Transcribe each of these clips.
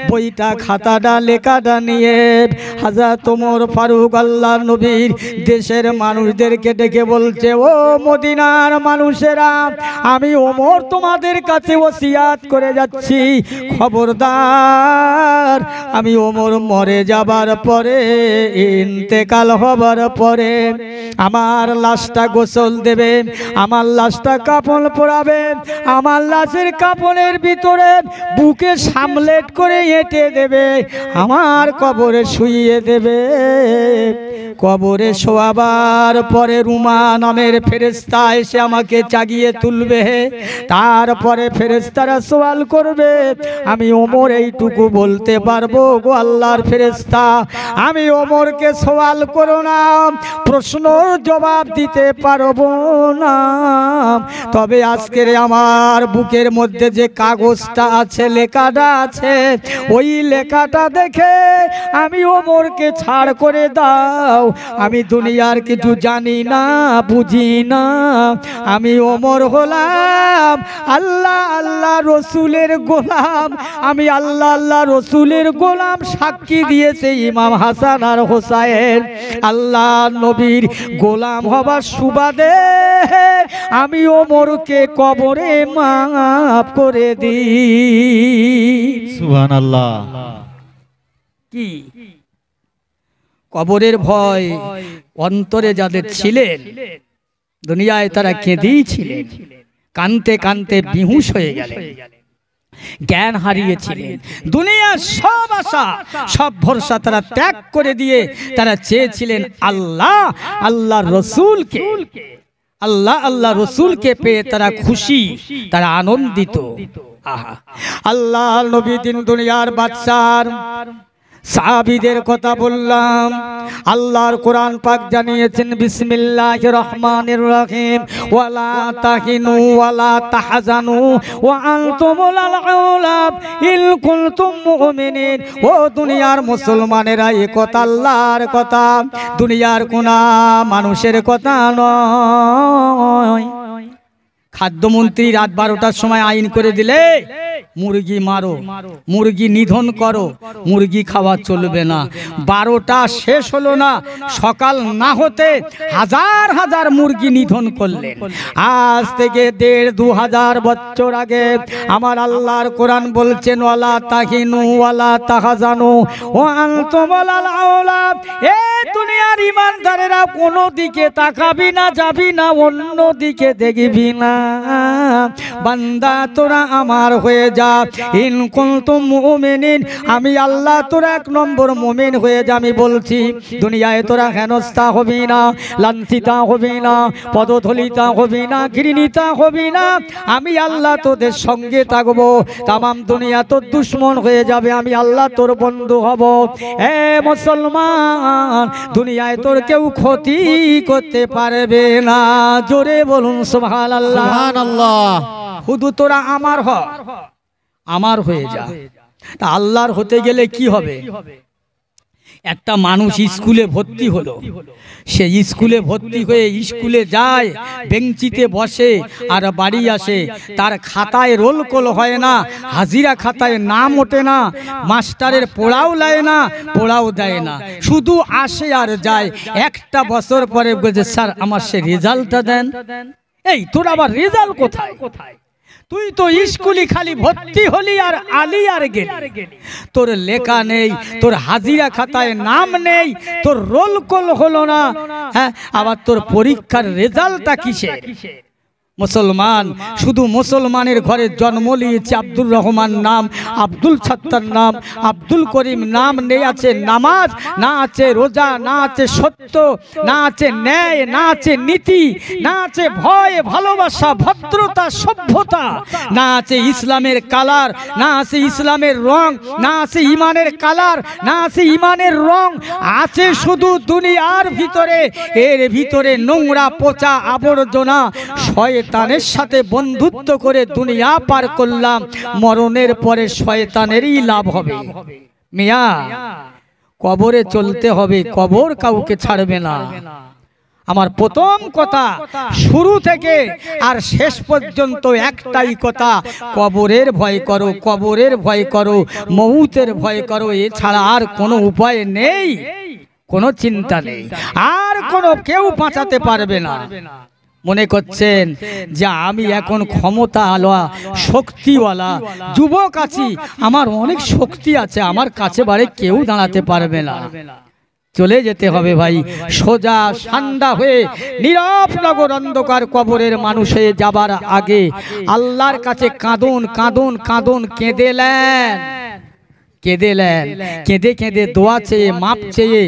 বইটা খাতাটা লেখাটা নিয়ে হযরত ওমর ফারুক আল্লাহর নবীর দেশের মানুষদেরকে ডেকে বলছে, ও মদিনার মানুষেরা, আমি ওমর তোমাদের কাছে ওসিয়াত করে যাচ্ছি, খবরদার আমি ওমর মরে যাবার পরে, ইন্তেকাল হবার পরে আমার লাশটা গোসল দেবে, আমার লাশটা কাফন পরাবে, আমার লাশের কাফনের ভিতরে বুকে সামলেট করে এঁটে দেবে, আমার কবরে শুইয়ে দেবে। কবরে শোয়াবার পরে রুমা নামের ফেরেশতা এসে আমাকে জাগিয়ে তুলবে, তারপরে ফেরেশতারা সওয়াল করবে, আমি ওমর এইটুকু বলতে পারবো, গো আল্লাহর ফেরেশতা, আমি ওমরকে সওয়াল করো না, প্রশ্ন জবাব দিতে পারবো না, তবে আজকের আমার বুকের মধ্যে যে কাগজটা আছে, লেখাটা আছে, ওই লেখাটা দেখে আমি ওমরকে ছাড় করে দাও, আমি দুনিয়ার কিছু জানি না, বুঝি না, আমি ওমর হলাম আল্লাহ আল্লাহ রসুলের গোলাম, আমি আল্লাহ আল্লাহ রসুলের গোলাম, সাক্ষী দিয়েছে ইমাম হাসান আর হোসাইন, আল্লাহ নবীর গোলাম হবার সুবাদে আমি ওমরকে কবরে মাফ করে দিই। সুবহানাল্লাহ। কি কবরের ভয় অন্তরে যাদের ছিলেন, দুনিয়ায় তারা কেঁদেই ছিলেন, কানতে কানতে বিহুশ হয়ে গেলেন, জ্ঞান হারিয়েছিলেন, দুনিয়ার সব আশা সব ভরসা তারা ত্যাগ করে দিয়ে তারা চেয়েছিলেন আল্লাহ আল্লাহ রসুলকে, আল্লাহ আল্লাহ রসুলকে পেয়ে তারা খুশি, তারা আনন্দিত। আহা, আল্লাহ নবী দিন দুনিয়ার বাদশার সাহাবীদের কথা বললাম, আল্লাহর কোরআন পাক জানিয়েছেন, বিসমিল্লাহির রহমানির রহিম, ওয়ালা তাহিনু ওয়ালা তাহজানু ওয়া আনতুমুল আউলা ইন কুনতুম মুমিনিন। ও দুনিয়ার মুসলমানেরা, এই কথা আল্লাহর কথা, দুনিয়ার কোন মানুষের কথা নয়। খাদ্যমন্ত্রী রাত 12টার সময় আইন করে দিলে, মুরগি মারো, মুরগি নিধন করো, মুরগি খাওয়া চলবে না। 12টা শেষ হলো না, সকাল না হতে হাজার হাজার মুরগি নিধন করলেন। আজ থেকে 1,500-2,000 বছর আগে আমার আল্লাহর কোরআন বলছেন, ওয়ালা তাহিনু ওয়ালা তাহজানু ওয়া আনতুমুল আউলা। এ দুনিয়ার ইমানদারেরা, কোনো দিকে তাকাবি না, যাবি না, অন্য দিকে দেখবি না, বান্দা তোরা আমার হয়ে যা, ইন কুনতুম মুমিনিন, আমি আল্লাহ তোরা 1 নম্বর মুমিন হয়ে যা। আমি বলছি, দুনিয়ায় তোরা হেনস্থা হবি না, লাঞ্ছিতা হবি না, পদধলিতা হবি না, ঘৃণিতা হবি না, আমি আল্লাহ তোদের সঙ্গে থাকবো। তামাম দুনিয়া তোর দুশ্মন হয়ে যাবে, আমি আল্লাহ তোর বন্ধু হব। এ মুসলমান, দুনিয়ায় তোর কেউ ক্ষতি করতে পারবে না। জোরে বলুন সুবহানাল্লাহ। সুবহানাল্লাহ। শুধু তোরা আমার হ, আমার হয়ে যা। তা আল্লাহর হতে গেলে কি হবে? একটা মানুষ স্কুলে ভর্তি হলো, সে স্কুলে ভর্তি হয়ে স্কুলে যায়, বেঞ্চিতে বসে আর বাড়ি আসে, তার খাতায় রোল কল হয় না, হাজিরা খাতায় নাম ওঠে না, মাস্টারের পড়াও নেয় না, পড়াও দেয় না, শুধু আসে আর যায়। 1টা বছর পরে বলছে, স্যার আমার সে রেজাল্টটা দেন। এই তোর আবার রেজাল্ট কোথায়? তুই তো স্কুলে খালি ভর্তি হলি আর আলি আর গেলি, তোর লেখা নেই, তোর হাজিরা খাতায় নাম নেই, তোর রোল কল হলো না, হ্যাঁ, আবার তোর পরীক্ষার রেজাল্টটা কিসের? মুসলমান শুধু মুসলমানের ঘরে জন্ম নিয়েছে, আব্দুর রহমান নাম, আব্দুল সত্তার নাম, আব্দুল করিম নাম নেই, আছে নামাজ, না আছে রোজা, না আছে সত্য, না আছে ন্যায়, না আছে নীতি, না আছে ভয়, ভালোবাসা, ভদ্রতা, সভ্যতা, না আছে ইসলামের কালার, না আছে ইসলামের রং, না আছে ইমানের কালার, না আছে ইমানের রং, আছে শুধু দুনিয়ার ভিতরে, এর ভিতরে নোংরা পচা আবর্জনা। শয়তানের সাথে বন্ধুত্ব করে দুনিয়া পার করলাম, মরণের পরে শয়তানেরই লাভ হবে। মিয়া, কবরে চলতে হবে, কবর কাউকে ছাড়বে না। আমার প্রথম কথা শুরু থেকে আর শেষ পর্যন্ত একটাই কথা, কবরের ভয় করো, কবরের ভয় করো, মউতের ভয় করো, এছাড়া আর কোনো উপায় নেই, কোনো চিন্তা নেই, আর কোনো কেউ বাঁচাতে পারবে না। মনে করছেন যে আমি এখন ক্ষমতাওয়ালা, শক্তিওয়ালা যুবক আছি, আমার অনেক শক্তি আছে, আমার কাছে বারে কেউ দাঁড়াতে পারবে না। চলে যেতে হবে ভাই, সোজা ঠান্ডা হয়ে নীরব নগর অন্ধকার কবরের মানুষ হয়ে যাবার আগে আল্লাহর কাছে কাঁদুন কাঁদুন কাঁদুন, কেঁদেলেন কেঁদেলেন, কেঁদে কেঁদে দোয়া চেয়ে মাপ চেয়ে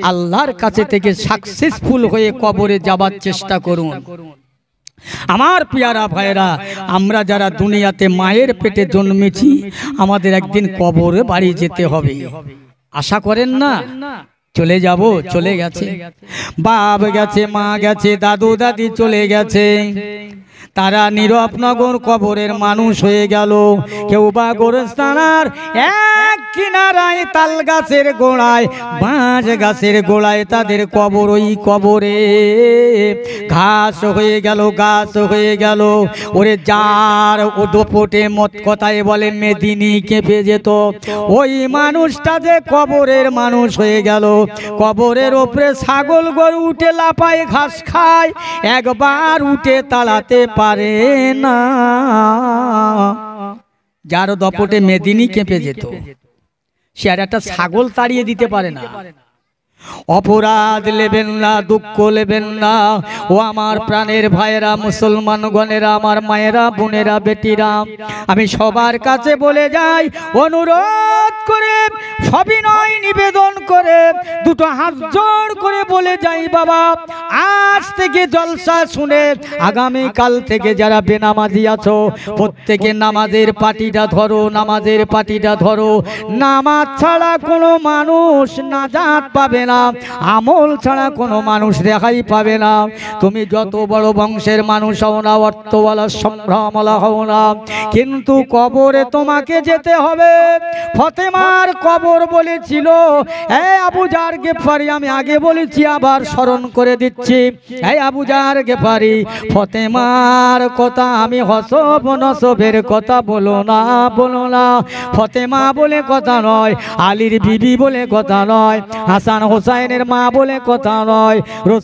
আল্লাহর কাছে থেকে সাকসেসফুল হয়ে কবরে যাবার চেষ্টা করুন। আমার পিয়ারা ভাইরা, আমরা যারা দুনিয়াতে মায়ের পেটে জন্মেছি, আমাদের একদিন কবরে বাড়ি যেতে হবে, আশা করেন না? চলে যাব, চলে গেছে, বাপ গেছে, মা গেছে, দাদু দাদি চলে গেছে, তারা নীরব নগর কবরের মানুষ হয়ে গেল। কেউ বা গোরস্থানার এক কিনারায় তাল গাছের গোড়ায়, বাঁশ গাছের গোড়ায় তাদের কবর, ওই কবরে ঘাস হয়ে গেল, গাছ হয়ে গেল। ওরে যার ও দোপটে মত কথায় বলে মেদিনী কেঁপে যেত, ওই মানুষটা যে কবরের মানুষ হয়ে গেল। কবরের ওপরে ছাগল গরু উঠে লাফায়, ঘাস খায়, একবার উঠে তাড়াতে পারে না। যার দপটে মেদিনী কেঁপে যেত, সে আর একটা ছাগল তাড়িয়ে দিতে পারে না। অপরাধ নেবেন না, দুঃখ নেবেন না। ও আমার প্রাণের ভাইয়েরা, মুসলমান গণেরা, আমার মায়েরা, বোনেরা, বেটিরা, আমি সবার কাছে বলে যাই, অনুরোধ করে, সবিনয় নিবেদন করে, দুটো হাত জোড় করে বলে যাই, বাবা আজ থেকে জলসা শুনে আগামীকাল থেকে যারা বেনামাজি আছো, প্রত্যেকে নামাজের পাটিটা ধরো, নামাজের পাটিটা ধরো। নামাজ ছাড়া কোনো মানুষ নাজাত পাবে না, আমল ছাড়া কোনো মানুষ রেহাই পাবে না। তুমি যত বড় বংশের মানুষ হও না, অর্থওয়ালা সম্ভ্রমওয়ালা হও না, কিন্তু কবরে তোমাকে যেতে হবে। ফতেমার কবর বলেছিল, এই আবু জার গেফারি, আমি আগে বলেছি আবার স্মরণ করে দিচ্ছি, এই আবু জার গেফারি, ফতেমার কথা আমি হসব নসবের কথা বলো না, বলো না। ফতেমা বলে কথা নয়, আলীর বিবি বলে কথা নয়, হাসান হোসাইনের মা বলে কথা নয়,